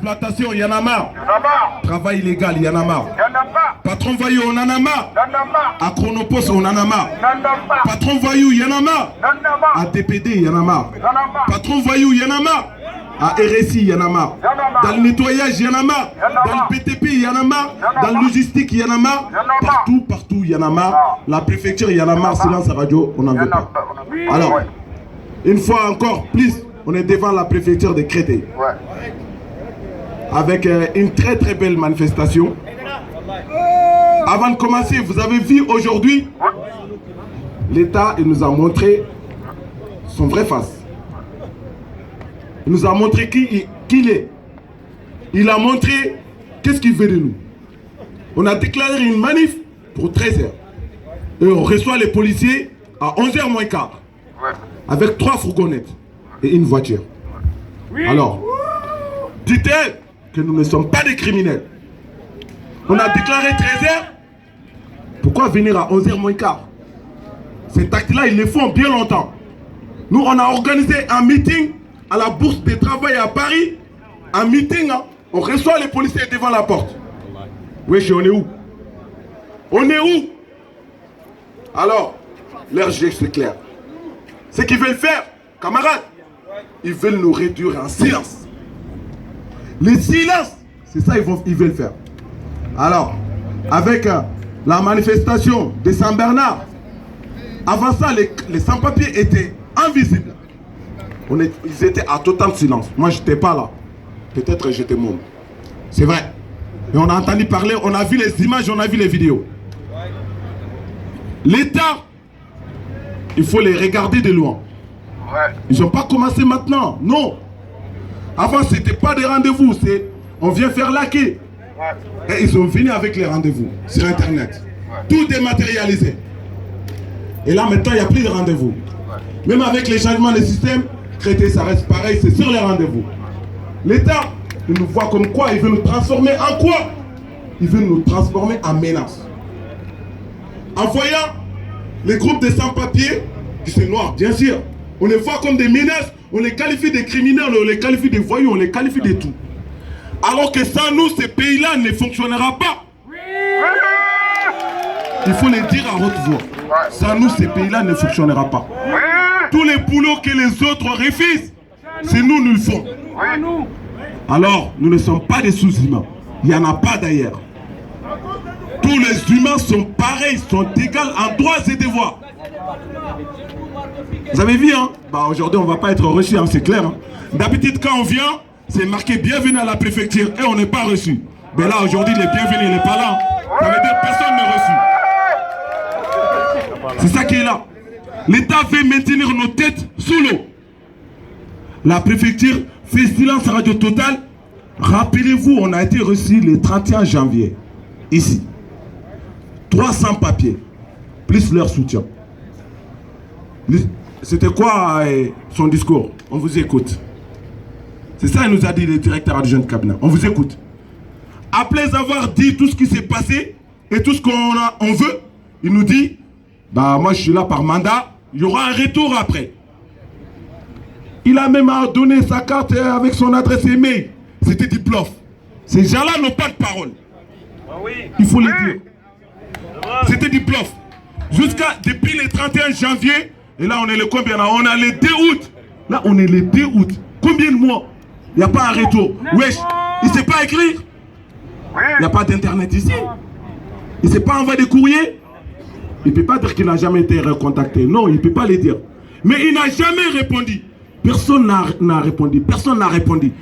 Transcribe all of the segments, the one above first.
Exploitation, il y en a marre. Travail illégal, il y en a marre. Patron voyou, on en a marre. À Chronopos, on en a marre. Patron voyou, il y en a marre. À DPD, il y en a marre. Patron voyou, il y en a marre. À RSI, il y en a marre. Dans le nettoyage, il y en a marre. Dans le PTP, il y en a marre. Dans le logistique, il y en a marre. Partout, il y en a marre. La préfecture, il y en a marre. Silence à radio, on n'en veut pas. Alors, une fois encore, plus, on est devant la préfecture de Créteil. Avec une très très belle manifestation. Avant de commencer, vous avez vu aujourd'hui, l'État nous a montré son vrai face. Il nous a montré qui il est. Il a montré qu'est-ce qu'il veut de nous. On a déclaré une manif pour 13h. Et on reçoit les policiers à 11h moins quart. Avec 3 fourgonnettes et une voiture. Alors, dites-elle que nous ne sommes pas des criminels. On a déclaré 13h. Pourquoi venir à 11h moins quart? Cet acte-là, ils le font bien longtemps. Nous, on a organisé un meeting à la Bourse du Travail à Paris. Un meeting, hein, on reçoit les policiers devant la porte. Wesh, on est où? On est où? Alors, leur geste c'est clair. Ce qu'ils veulent faire, camarades, ils veulent nous réduire en silence. Le silence, c'est ça qu'ils veulent faire. Alors, avec la manifestation de Saint-Bernard, avant ça, les sans-papiers étaient invisibles. Ils étaient à total silence. Moi, je n'étais pas là. Peut-être j'étais môme. C'est vrai. Et on a entendu parler, on a vu les images, on a vu les vidéos. L'État, il faut les regarder de loin. Ils n'ont pas commencé maintenant. Non. Avant, ce n'était pas des rendez-vous. C'est on vient faire laquer. Et ils sont venus avec les rendez-vous sur Internet. Tout dématérialisé. Et là, maintenant, il n'y a plus de rendez-vous. Même avec les changements de système, Créteil, ça reste pareil, c'est sur les rendez-vous. L'État, il nous voit comme quoi? Il veut nous transformer en quoi? Il veut nous transformer en menace. En voyant les groupes de sans-papiers, qui sont noirs, bien sûr, on les voit comme des menaces, on les qualifie de criminels, on les qualifie de voyous, on les qualifie de tout. Alors que sans nous, ces pays-là ne fonctionnera pas. Il faut le dire à haute voix. Sans nous, ces pays-là ne fonctionnera pas. Tous les boulots que les autres refusent, c'est nous, nous le faisons. Alors, nous ne sommes pas des sous-humains. Il n'y en a pas d'ailleurs. Tous les humains sont pareils, sont égaux en droits et devoirs. Vous avez vu, hein? Bah, aujourd'hui, on ne va pas être reçu, hein, c'est clair. Hein? D'habitude, quand on vient, c'est marqué bienvenue à la préfecture et on n'est pas reçu. Mais là, aujourd'hui, les bienvenus, il n'est pas là. Ça veut dire que personne n'est reçu. C'est ça qui est là. L'État veut maintenir nos têtes sous l'eau. La préfecture fait silence radio total. Rappelez-vous, on a été reçu le 31 janvier, ici. 300 papiers, plus leur soutien. C'était quoi son discours? On vous écoute. C'est ça qu'il nous a dit le directeur adjoint de cabinet. On vous écoute. Après avoir dit tout ce qui s'est passé et tout ce qu'on veut, il nous dit, bah moi je suis là par mandat, il y aura un retour après. Il a même donné sa carte avec son adresse email. C'était du bluff. Ces gens-là n'ont pas de parole. Il faut le dire. C'était du bluff. Depuis le 31 janvier, et là on est le combien là? On a le 2 août. Là on est le 2 août. Combien de mois? Il n'y a pas un retour. Wesh, il ne sait pas écrire. Il n'y a pas d'internet ici. Il ne sait pas envoyer des courriers. Il ne peut pas dire qu'il n'a jamais été recontacté. Non, il ne peut pas le dire. Mais il n'a jamais répondu. Personne n'a répondu. Personne n'a répondu.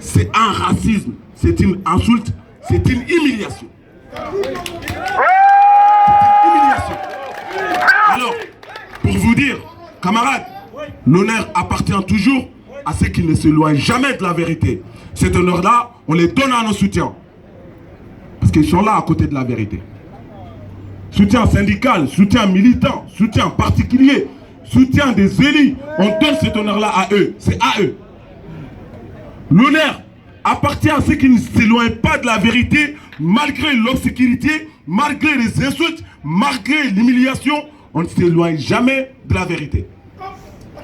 C'est un racisme. C'est une insulte. C'est une humiliation. C'est une humiliation. Alors, pour vous dire, camarades, l'honneur appartient toujours à ceux qui ne s'éloignent jamais de la vérité. Cet honneur-là, on les donne à nos soutiens. Parce qu'ils sont là à côté de la vérité. Soutien syndical, soutien militant, soutien particulier, soutien des élus. On donne cet honneur-là à eux. C'est à eux. L'honneur appartient à ceux qui ne s'éloignent pas de la vérité, malgré l'obscurité, malgré les insultes, malgré l'humiliation. On ne s'éloigne jamais de la vérité.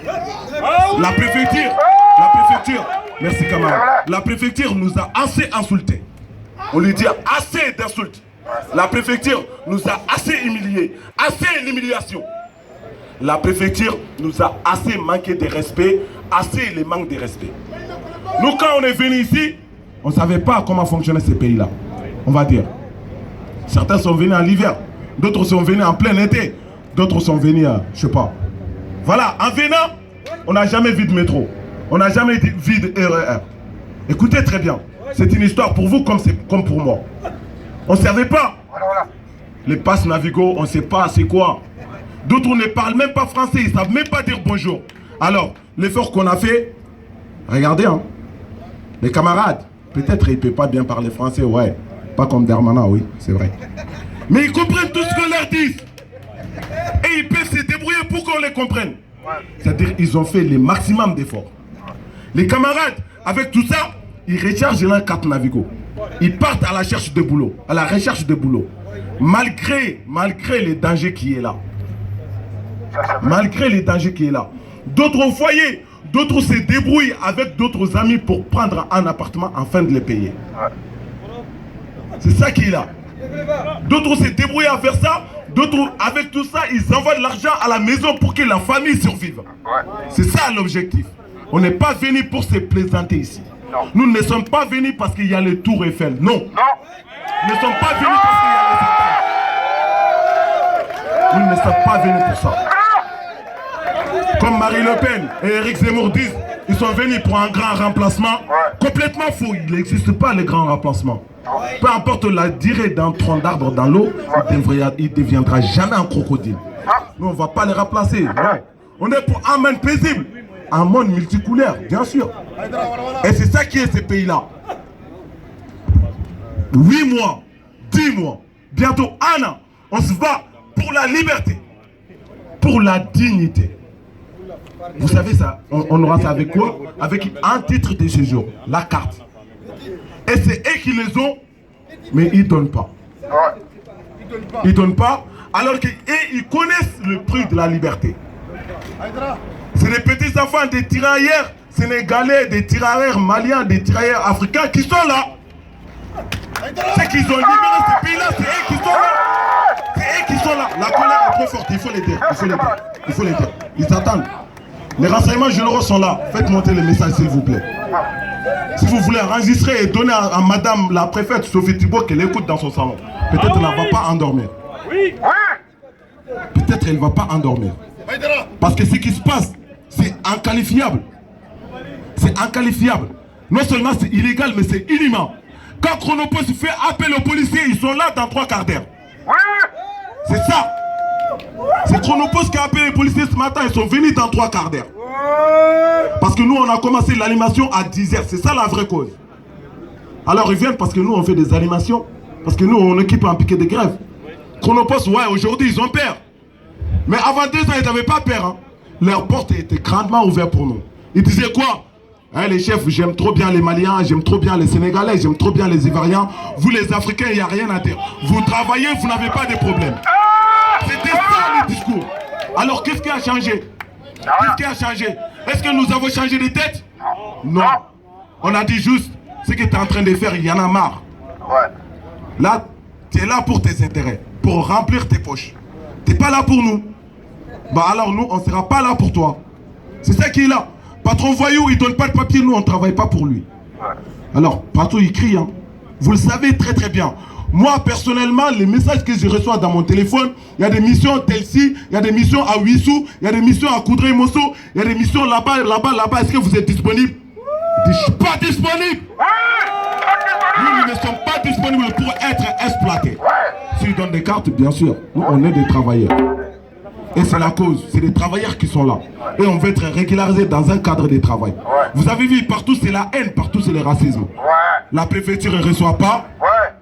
La préfecture, Merci camarade. La préfecture nous a assez insultés. On lui dit assez d'insultes. La préfecture nous a assez humiliés. Assez l'humiliation. La préfecture nous a assez manqué de respect. Assez les manques de respect. Nous, quand on est venu ici, on ne savait pas comment fonctionnait ces pays-là. On va dire. Certains sont venus en hiver. D'autres sont venus en plein été. D'autres sont venus, je sais pas. Voilà, en venant, on n'a jamais vu de métro. On n'a jamais vu de RER. Écoutez très bien. C'est une histoire pour vous comme pour moi. On ne savait pas. Les passes Navigo, on ne sait pas c'est quoi. D'autres ne parlent même pas français. Ils ne savent même pas dire bonjour. Alors, l'effort qu'on a fait, regardez, hein. Les camarades, peut-être ils ne peuvent pas bien parler français, ouais. Pas comme Darmanin, oui, c'est vrai. Mais ils comprennent tout ce qu'on leur dit. Et ils peuvent se débrouiller pour qu'on les comprenne. C'est-à-dire qu'ils ont fait le maximum d'efforts. Les camarades, avec tout ça, ils rechargent leur carte Navigo. Ils partent à la recherche de boulot. À la recherche de boulot. Malgré les dangers qui est là. Malgré les dangers qui est là. D'autres au foyer, d'autres se débrouillent avec d'autres amis pour prendre un appartement afin de les payer. C'est ça qui est là. D'autres se débrouillent à faire ça. D'autres, avec tout ça, ils envoient de l'argent à la maison pour que la famille survive. C'est ça l'objectif. On n'est pas venu pour se plaisanter ici. Non. Nous ne sommes pas venus parce qu'il y a le Tour Eiffel. Non. Nous ne sommes pas venus parce qu'il y a les Nous ne sommes pas venus pour ça. Comme Marine Le Pen et Éric Zemmour disent, ils sont venus pour un grand remplacement. Complètement faux. Il n'existe pas les grands remplacements. Peu importe la durée d'un tronc d'arbre dans l'eau, il ne deviendra jamais un crocodile. Nous, on ne va pas les remplacer. Non. On est pour un monde paisible. Un monde multicouleur, bien sûr. Et c'est ça qui est ces pays-là. 8 mois, 10 mois, bientôt 1 an, on se bat pour la liberté, pour la dignité. Vous savez ça, on aura ça avec quoi? Avec un titre de séjour, la carte. Et c'est eux qui les ont, mais ils ne donnent pas. Ils ne donnent pas, alors qu'eux, ils connaissent le prix de la liberté. C'est les petits enfants des tirailleurs sénégalais, des tirailleurs maliens, des tirailleurs africains qui sont là. C'est qu'ils ont libéré ce pays-là, c'est eux qui sont là. C'est eux qui sont là. La colère est trop forte, il faut les dire. Il faut les dire. Ils attendent. Les renseignements généraux sont là. Faites monter les messages s'il vous plaît. Si vous voulez enregistrer et donner à madame la préfète Sophie Thibault qu'elle écoute dans son salon, peut-être elle ne va pas endormir. Peut-être elle ne va pas endormir. Parce que ce qui se passe, c'est inqualifiable. C'est inqualifiable. Non seulement c'est illégal, mais c'est inhumain. Quand Chronopost fait appel aux policiers, ils sont là dans 3 quarts d'heure. C'est ça. C'est Chronopost qui a appelé les policiers ce matin, ils sont venus dans 3 quarts d'heure. Parce que nous, on a commencé l'animation à 10h. C'est ça la vraie cause. Alors ils viennent parce que nous, on fait des animations. Parce que nous, on équipe un piquet de grève. Chronopost, ouais, aujourd'hui, ils ont peur. Mais avant 2 ans, ils n'avaient pas peur. Hein. Leurs portes étaient grandement ouvertes pour nous. Ils disaient quoi? Hein, les chefs, j'aime trop bien les Maliens, j'aime trop bien les Sénégalais, j'aime trop bien les Ivoiriens. Vous les Africains, il n'y a rien à dire. Vous travaillez, vous n'avez pas de problème. C'était ça le discours. Alors qu'est-ce qui a changé? Qu'est-ce qui a changé? Est-ce que nous avons changé de tête? Non. On a dit juste, ce que tu es en train de faire, il y en a marre. Là, tu es là pour tes intérêts, pour remplir tes poches. Tu n'es pas là pour nous. Bah alors nous, on ne sera pas là pour toi. C'est ça qui est là. Patron voyou, il ne donne pas de papier, nous, on ne travaille pas pour lui. Alors, partout, il crie. Hein. Vous le savez très très bien. Moi, personnellement, les messages que je reçois dans mon téléphone, il y a des missions à Telsi, il y a des missions à Wissou, il y a des missions à Coudray-Mosso, il y a des missions là-bas, là-bas, là-bas. Est-ce que vous êtes disponible? Je ne suis pas disponible. Nous ne sommes pas disponibles pour être exploités. S'ils donnent des cartes, bien sûr, nous, on est des travailleurs. Et c'est la cause, c'est les travailleurs qui sont là. Et on veut être régularisés dans un cadre de travail. Vous avez vu, partout c'est la haine, partout c'est le racisme. La préfecture ne reçoit pas,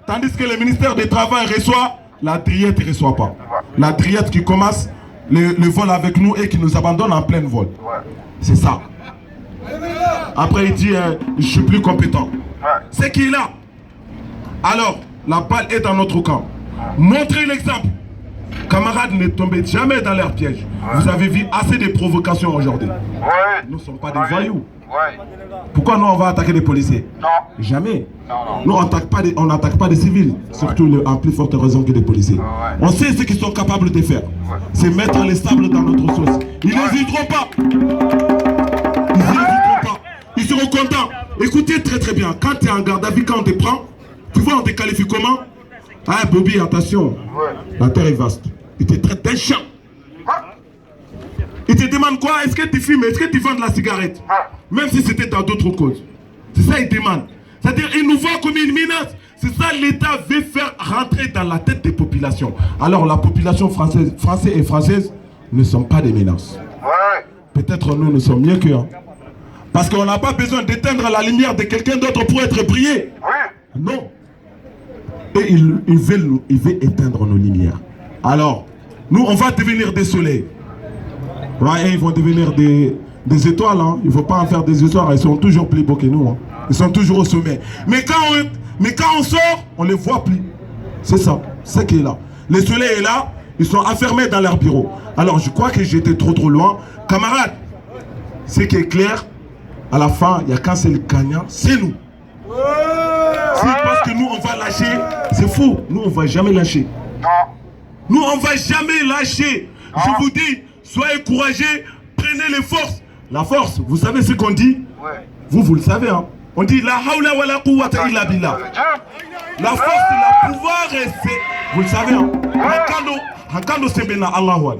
tandis que le ministère du Travail reçoit, la Driette ne reçoit pas. La Driette qui commence le vol avec nous et qui nous abandonne en plein vol. C'est ça. Après il dit, je suis plus compétent. C'est qui est là? Alors, la balle est dans notre camp. Montrez l'exemple. Camarades, ne tombez jamais dans leur piège. Vous avez vu assez de provocations aujourd'hui. Nous ne sommes pas des voyous. Ouais. Pourquoi nous on va attaquer les policiers? Non. Jamais. Non, non. Nous on n'attaque pas des civils, surtout en plus forte raison que des policiers. Ouais. On sait ce qu'ils sont capables de faire. Ouais. C'est mettre les sables dans notre sauce. Ils n'hésiteront pas. Ils n'hésiteront pas. Ils seront contents. Écoutez très très bien. Quand tu es en garde à vue, quand on te prend, tu vois on te qualifie comment? Ah Bobby, attention. Ouais. La terre est vaste. Il te traite d'un chien. Il te demande quoi? Est-ce que tu fumes? Est-ce que tu vends de la cigarette? Même si c'était dans d'autres causes. C'est ça qu'il demande. C'est-à-dire qu'il nous voit comme une menace. C'est ça l'État veut faire rentrer dans la tête des populations. Alors la population française et française ne sont pas des menaces. Ouais. Peut-être nous sommes mieux qu'eux. Parce qu'on n'a pas besoin d'éteindre la lumière de quelqu'un d'autre pour être brillé. Oui. Non. Et ils veulent éteindre nos lumières. Alors, nous, on va devenir des soleils. Ouais, et ils vont devenir des étoiles. Hein. Il ne faut pas en faire des étoiles. Ils sont toujours plus beaux que nous. Hein. Ils sont toujours au sommet. Mais quand on sort, on ne les voit plus. C'est ça. C'est qui est là. Le soleil est là. Ils sont enfermés dans leur bureau. Alors, je crois que j'étais trop loin. Camarades, ce qui est clair, à la fin, il n'y a qu'un seul gagnant, c'est nous. Si parce que nous, on va lâcher, c'est faux. Nous, on ne va jamais lâcher. Non. Nous, on ne va jamais lâcher. Je vous dis, soyez courageux, prenez les forces. La force, vous savez ce qu'on dit? Ouais. Vous le savez. Hein? On dit la hawla wa la quwwata illa billah. La force, le pouvoir, c'est... Vous le savez. Hein? Hakando sembena Allahu Akbar.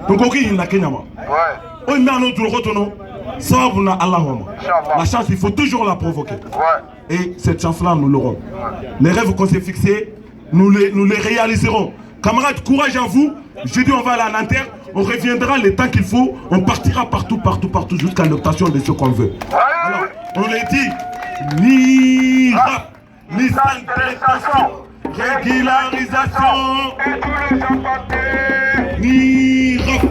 Donc, ok, il n'a qu'un yaman. Ouais. On met un autre retour. Ça va Allahu Akbar. La chance, il faut toujours la provoquer. Ouais. Et cette chance-là, nous l'aurons. Les rêves qu'on s'est fixés, nous les réaliserons. Camarades, courage à vous. Jeudi, on va aller à Nanterre. On reviendra le temps qu'il faut. On partira partout, jusqu'à l'obtention de ce qu'on veut. Alors, on les dit, ni rap, ni interprétation, régularisation. Et tous les gens papiers. Ni rap,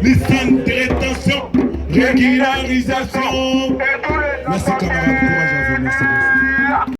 ni interprétation, régularisation.